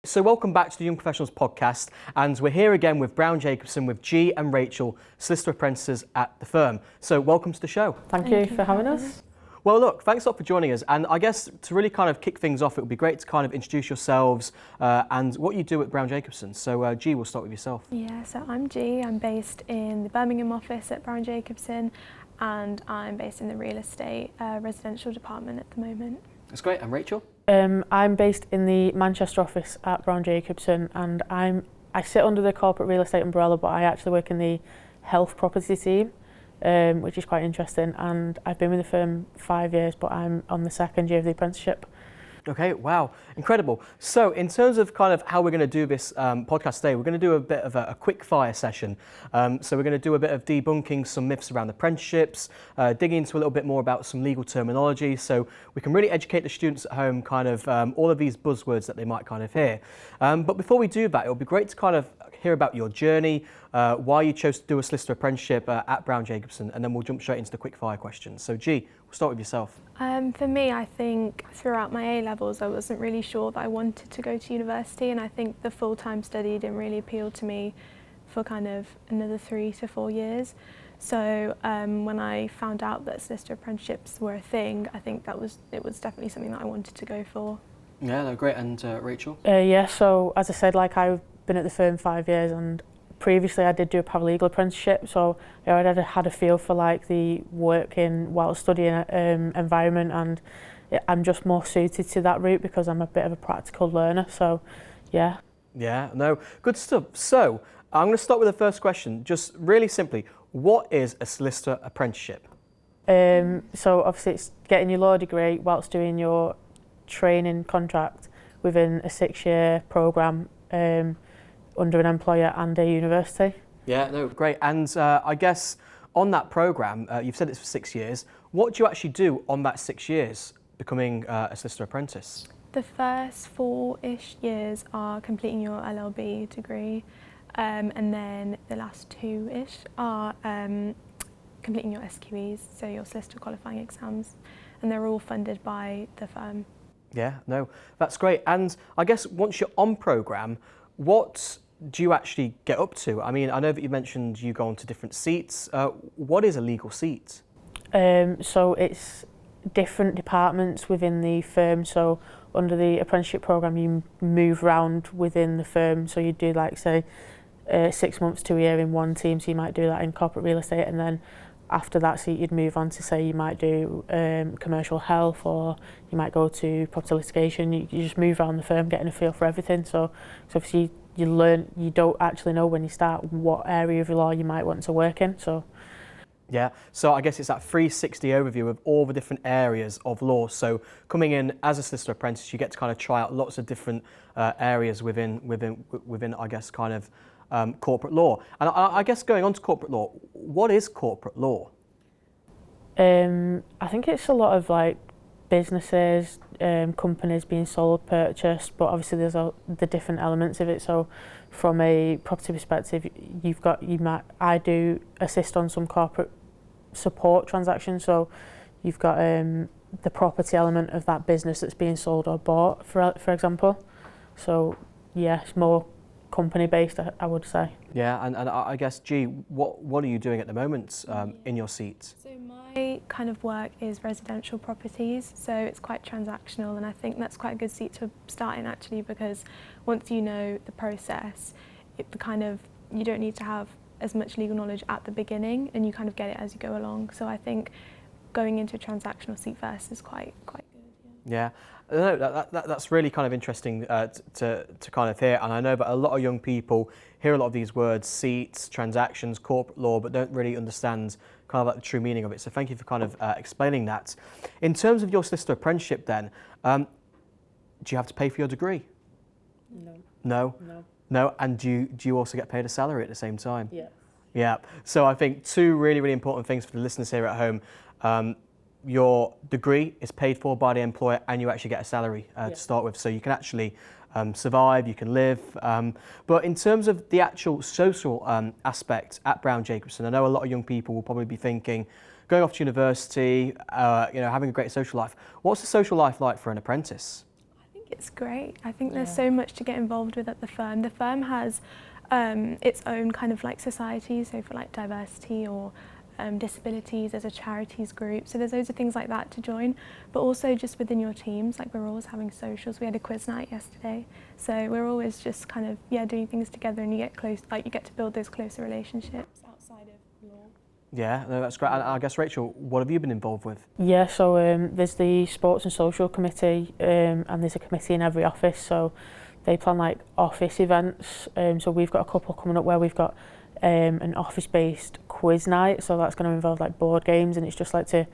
So welcome back to the Young Professionals podcast, and we're here again with Brown Jacobson with G and Rachael, solicitor apprentices at the firm. So welcome to the show. Thank you for having us. Well, look, thanks a lot for joining us, and I guess to really kind of kick things off, it would be great to kind of introduce yourselves and what you do at Brown Jacobson. So G, we'll start with yourself. Yeah, so I'm G. I'm based in the Birmingham office at Brown Jacobson, and I'm based in the real estate residential department at the moment. That's great. And Rachael? I'm based in the Manchester office at Brown Jacobson, and I sit under the corporate real estate umbrella, but I actually work in the health property team, which is quite interesting. And I've been with the firm 5 years, but I'm on the second year of the apprenticeship. Okay, wow, incredible. So in terms of kind of how we're going to do this podcast today, we're going to do a bit of a quick fire session. So we're going to do a bit of debunking some myths around apprenticeships, digging into a little bit more about some legal terminology, so we can really educate the students at home kind of all of these buzzwords that they might kind of hear. But before we do that, it would be great to kind of hear about your journey, why you chose to do a solicitor apprenticeship at Brown Jacobson, and then we'll jump straight into the quick fire questions. So G, we'll start with yourself. For me, I think throughout my A-levels I wasn't really sure that I wanted to go to university, and I think the full-time study didn't really appeal to me for kind of another 3 to 4 years. So when I found out that solicitor apprenticeships were a thing, I think it was definitely something that I wanted to go for. Yeah, no, great. And Rachael? Yeah, so as I said, I've been at the firm 5 years, and previously I did do a paralegal apprenticeship, so I already had a feel for the working while studying environment, and I'm just more suited to that route because I'm a bit of a practical learner, so yeah. Yeah, no, good stuff. So I'm going to start with the first question, just really simply, what is a solicitor apprenticeship? So obviously it's getting your law degree whilst doing your training contract within a 6-year programme under an employer and a university. Yeah, no, great. And I guess on that programme, you've said it's for 6 years. What do you actually do on that 6 years becoming a solicitor apprentice? The first 4-ish years are completing your LLB degree, and then the last 2-ish are completing your SQEs, so your solicitor qualifying exams, and they're all funded by the firm. Yeah, no, that's great. And I guess once you're on programme, what do you actually get up to? I mean, I know that you mentioned you go on to different seats. What is a legal seat? So it's different departments within the firm. So under the apprenticeship programme, you move around within the firm. So you do 6 months to a year in one team. So you might do that in corporate real estate, and then after that seat you'd move on to, say, you might do commercial health, or you might go to property litigation. You just move around the firm getting a feel for everything. So obviously you don't actually know when you start what area of law you might want to work in. So yeah, so I guess it's that 360 overview of all the different areas of law. So coming in as a solicitor apprentice, you get to kind of try out lots of different areas within I guess kind of corporate law. And I guess going on to corporate law, what is corporate law? I think it's a lot of businesses, companies being sold, purchased, but obviously there's the different elements of it. So from a property perspective, I do assist on some corporate support transactions. So you've got the property element of that business that's being sold or bought, for example. So yeah, it's more company based, I would say. Yeah, and I guess, G, what are you doing at the moment in your seat? So my kind of work is residential properties, so it's quite transactional, and I think that's quite a good seat to start in actually, because once you know the process, you don't need to have as much legal knowledge at the beginning, and you kind of get it as you go along. So I think going into a transactional seat first is quite good. Yeah. No, that's really kind of interesting to kind of hear, and I know that a lot of young people hear a lot of these words, seats, transactions, corporate law, but don't really understand kind of the true meaning of it. So thank you for kind of explaining that. In terms of your solicitor apprenticeship then, do you have to pay for your degree? No. No? No, and do you also get paid a salary at the same time? Yeah. Yeah, so I think 2 really, really important things for the listeners here at home. Your degree is paid for by the employer, and you actually get a salary to start with, so you can actually survive, you can live. But in terms of the actual social aspect at Brown Jacobson, I know a lot of young people will probably be thinking, going off to university, having a great social life. What's the social life like for an apprentice? I think It's great. I think there's so much to get involved with at the firm. The firm has its own kind of like society, so for like diversity or disabilities, there's a charities group, so there's loads of things like that to join, but also just within your teams, like we're always having socials. We had a quiz night yesterday, so we're always just kind of doing things together, and you get close, like you get to build those closer relationships outside of law. Yeah, no, that's great. And I guess, Rachel, what have you been involved with? Yeah, so there's the Sports and Social Committee, and there's a committee in every office, so they plan like office events. So we've got a couple coming up where we've got an office-based quiz night, so that's going to involve like board games, and it's just like to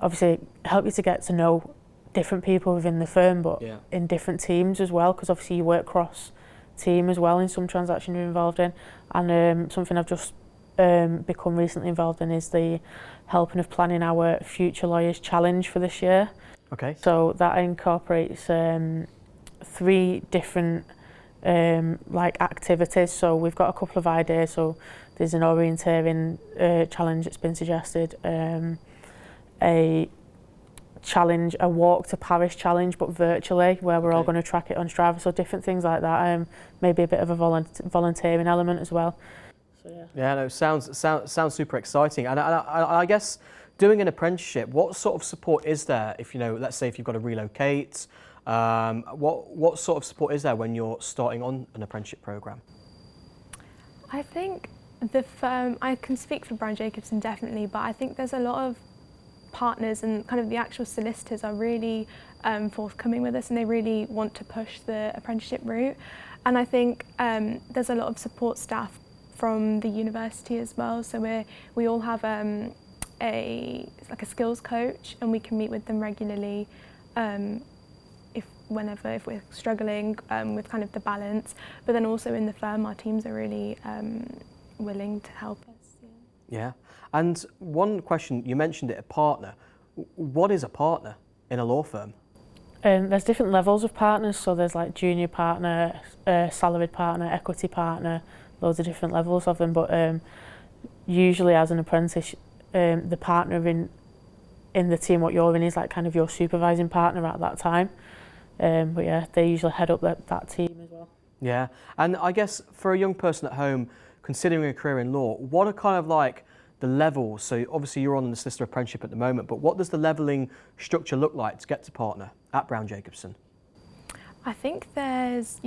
obviously help you to get to know different people within the firm, but in different teams as well, because obviously you work cross team as well in some transaction you're involved in. And something I've just become recently involved in is the helping of planning our Future Lawyers Challenge for this year. Okay. So that incorporates 3 different like activities. So we've got a couple of ideas. So there's an orienteering challenge that's been suggested, a challenge, a walk to Paris challenge, but virtually, where we're all going to track it on Strava. So different things like that. Maybe a bit of a volunteering element as well. So, yeah, no, sounds super exciting. And I guess doing an apprenticeship, what sort of support is there if, let's say if you've got to relocate? What sort of support is there when you're starting on an apprenticeship program? I think the firm, I can speak for Brown Jacobson definitely, but I think there's a lot of partners and kind of the actual solicitors are really forthcoming with us, and they really want to push the apprenticeship route. And I think there's a lot of support staff from the university as well. So we all have a skills coach, and we can meet with them regularly if we're struggling with kind of the balance. But then also in the firm, our teams are really willing to help us. Yeah. And one question, you mentioned it, a partner. What is a partner in a law firm? There's different levels of partners. So there's like junior partner, salaried partner, equity partner, loads of different levels of them. But usually as an apprentice, the partner in the team what you're in is like kind of your supervising partner at that time. But yeah, they usually head up that team as well. Yeah, and I guess for a young person at home considering a career in law, what are kind of like the levels? So obviously you're on the solicitor apprenticeship at the moment, but what does the levelling structure look like to get to partner at Brown Jacobson? I think once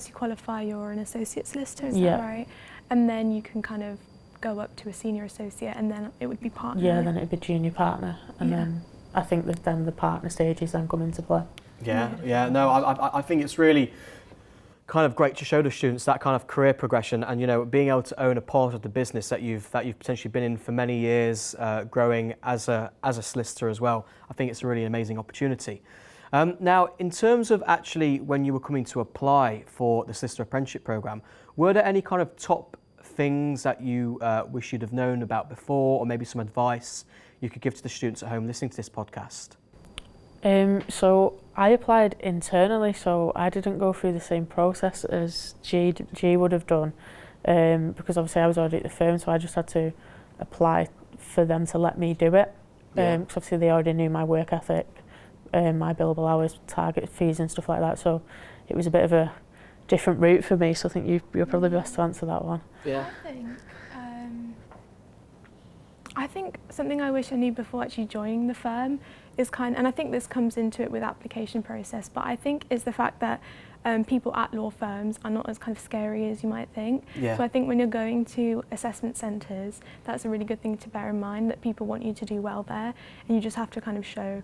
you qualify, you're an associate solicitor, is Yeah. that right? And then you can kind of go up to a senior associate, and then it would be partner. Yeah, then it'd be junior partner, and then I think that then the partner stages then come into play. Yeah. No, I think it's really kind of great to show the students that kind of career progression, and being able to own a part of the business that you've potentially been in for many years, growing as a solicitor as well. I think it's a really amazing opportunity. Now, in terms of actually when you were coming to apply for the solicitor apprenticeship program, were there any kind of top things that you wish you'd have known about before, or maybe some advice you could give to the students at home listening to this podcast? So I applied internally, so I didn't go through the same process as G would have done, because obviously I was already at the firm, so I just had to apply for them to let me do it. Because obviously they already knew my work ethic, my billable hours, target fees and stuff like that, so it was a bit of a different route for me, so I think you're probably best to answer that one. Yeah. I think something I wish I knew before actually joining the firm is and I think this comes into it with application process, but I think is the fact that people at law firms are not as kind of scary as you might think. Yeah. So I think when you're going to assessment centres, that's a really good thing to bear in mind, that people want you to do well there, and you just have to kind of show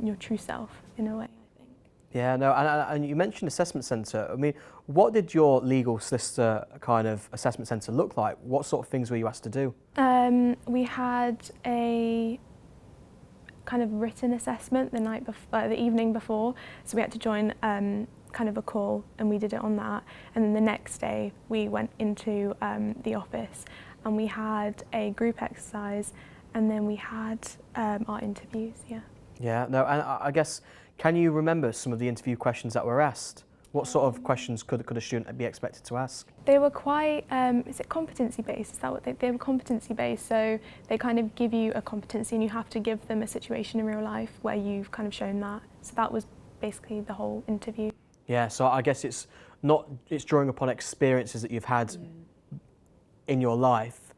your true self in a way, I think. Yeah, no, and you mentioned assessment centre. I mean, what did your legal solicitor kind of assessment centre look like? What sort of things were you asked to do? We had a kind of written assessment the evening before, so we had to join kind of a call, and we did it on that. And then the next day we went into the office, and we had a group exercise, and then we had our interviews. Yeah, no, and I guess, can you remember some of the interview questions that were asked? What sort of questions could a student be expected to ask? They were quite, is it competency based? Is that what they were competency based? So they kind of give you a competency, and you have to give them a situation in real life where you've kind of shown that. So that was basically the whole interview. Yeah, so I guess it's drawing upon experiences that you've had in your life,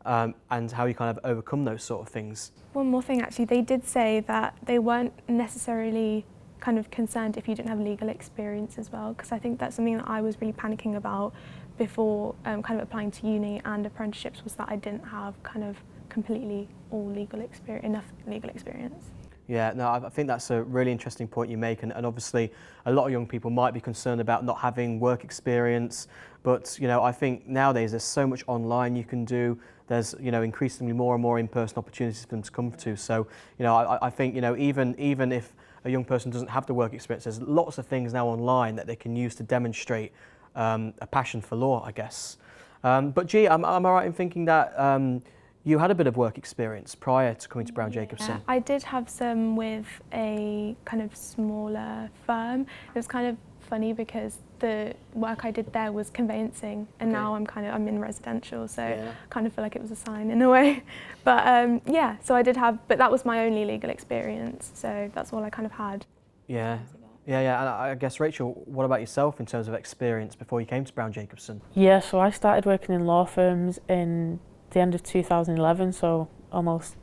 and how you kind of overcome those sort of things. One more thing, actually, they did say that they weren't necessarily kind of concerned if you didn't have legal experience as well, because I think that's something that I was really panicking about before kind of applying to uni and apprenticeships, was that I didn't have kind of completely enough legal experience. Yeah, no, I think that's a really interesting point you make, and obviously a lot of young people might be concerned about not having work experience, but I think nowadays there's so much online you can do. There's increasingly more and more in-person opportunities for them to come to. So I think even if a young person doesn't have the work experience, there's lots of things now online that they can use to demonstrate a passion for law, I guess. But G, am I right in thinking that you had a bit of work experience prior to coming to Brown Jacobson? Yeah, I did have some with a kind of smaller firm. It was kind of funny because the work I did there was conveyancing, and now I'm in residential, so I kind of feel like it was a sign in a way. But yeah, so I did have, but that was my only legal experience, so that's all I kind of had. Yeah. And I guess, Rachel, what about yourself in terms of experience before you came to Brown Jacobson? Yeah, so I started working in law firms in the end of 2011, so almost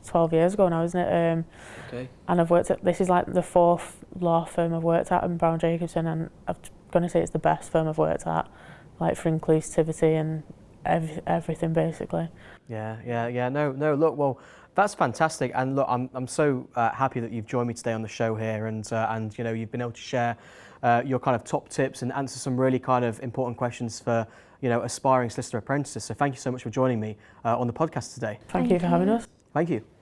12 years ago now, isn't it? And I've worked at, this is like the 4th law firm I've worked at in Brown Jacobson, and I'm going to say it's the best firm I've worked at, like for inclusivity and everything basically. Yeah. No. Look, well, that's fantastic, and look, I'm so happy that you've joined me today on the show here, and you've been able to share your kind of top tips and answer some really kind of important questions for aspiring solicitor apprentices. So thank you so much for joining me on the podcast today. Thank you for having us. Thank you.